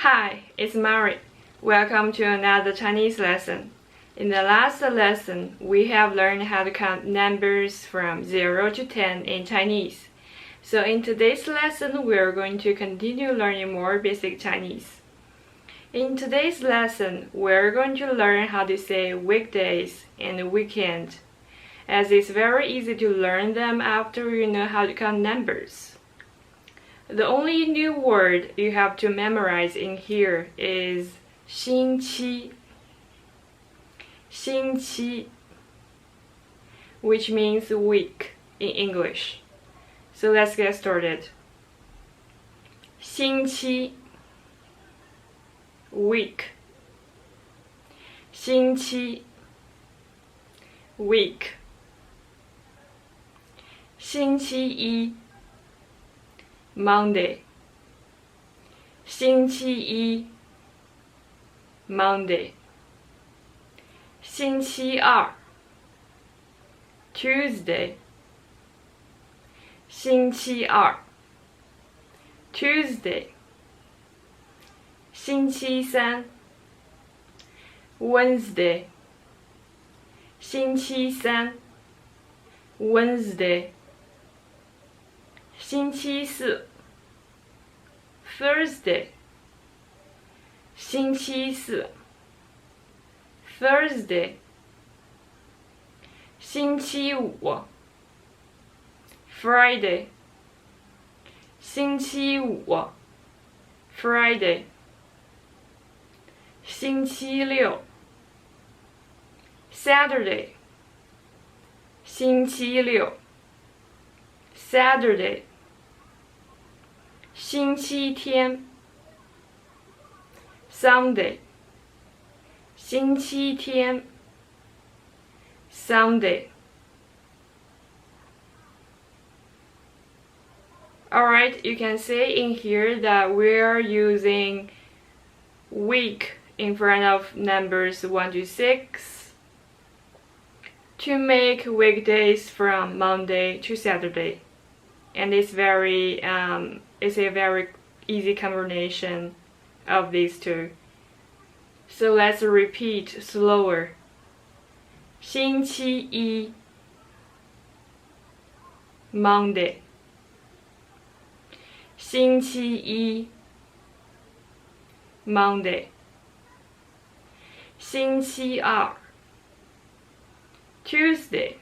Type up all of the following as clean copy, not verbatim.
Hi, it's Mary. Welcome to another Chinese lesson. In the last lesson, we have learned how to count numbers from 0 to 10 in Chinese. So in today's lesson, we are going to continue learning more basic Chinese. In today's lesson, we're going to learn how to say weekdays and weekend, as it's very easy to learn them after you know how to count numbers. The only new word you have to memorize in here is 星期, 星期, which means week in English. So let's get started. 星期 week, 星期 week, 星期一 Monday, 星期一 Monday, 星期二 Tuesday, 星期二 Tuesday, 星期三 Wednesday, 星期三 Wednesday, 星期四 Thursday, 星期四 Thursday, 星期五 Friday, 星期五 Friday, 星期六 Saturday, 星期六 Saturday, 星期天 Sunday, 星期天 Sunday. Alright, you can say in here that we are using week in front of numbers 1 to 6 to make weekdays from Monday to Saturday. And it's a very easy combination of these two. So let's repeat slower. 星期一 Monday, 星期一 Monday, 星期二 Tuesday,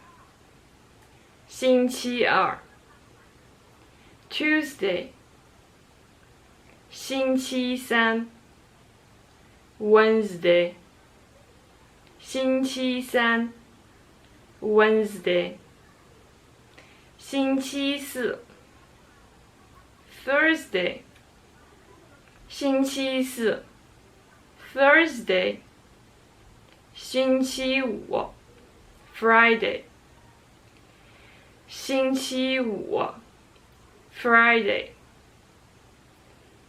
星期二 Tuesday, 星期三 Wednesday, 星期三 Wednesday, 星期四 Thursday, 星期四 Thursday, 星期五 Friday, 星期五 Friday,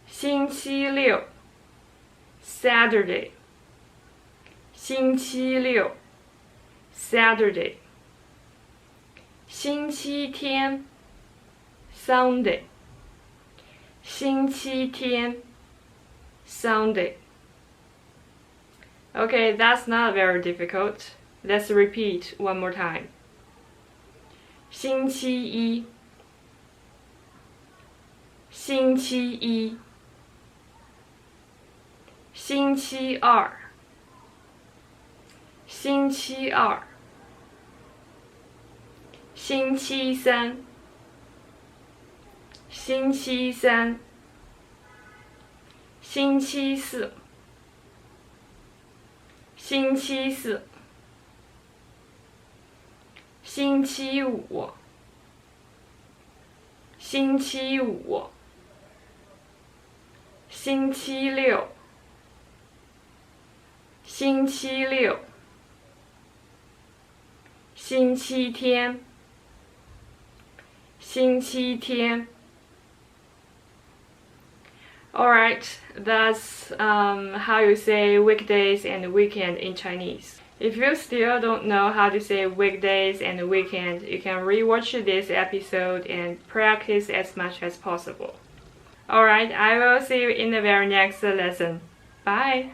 星期六 Saturday, 星期六 Saturday, 星期天 Sunday, 星期天 Sunday. Okay, that's not very difficult. Let's repeat one more time. 星期一 星期一 星期二 星期二 星期三 星期三 星期四 星期四 星期五 星期五 星期六 星期六 星期天 星期天 Alright, that's how you say weekdays and weekend in Chinese. If you still don't know how to say weekdays and weekend, you can rewatch this episode and practice as much as possible. Alright, I will see you in the very next lesson. Bye!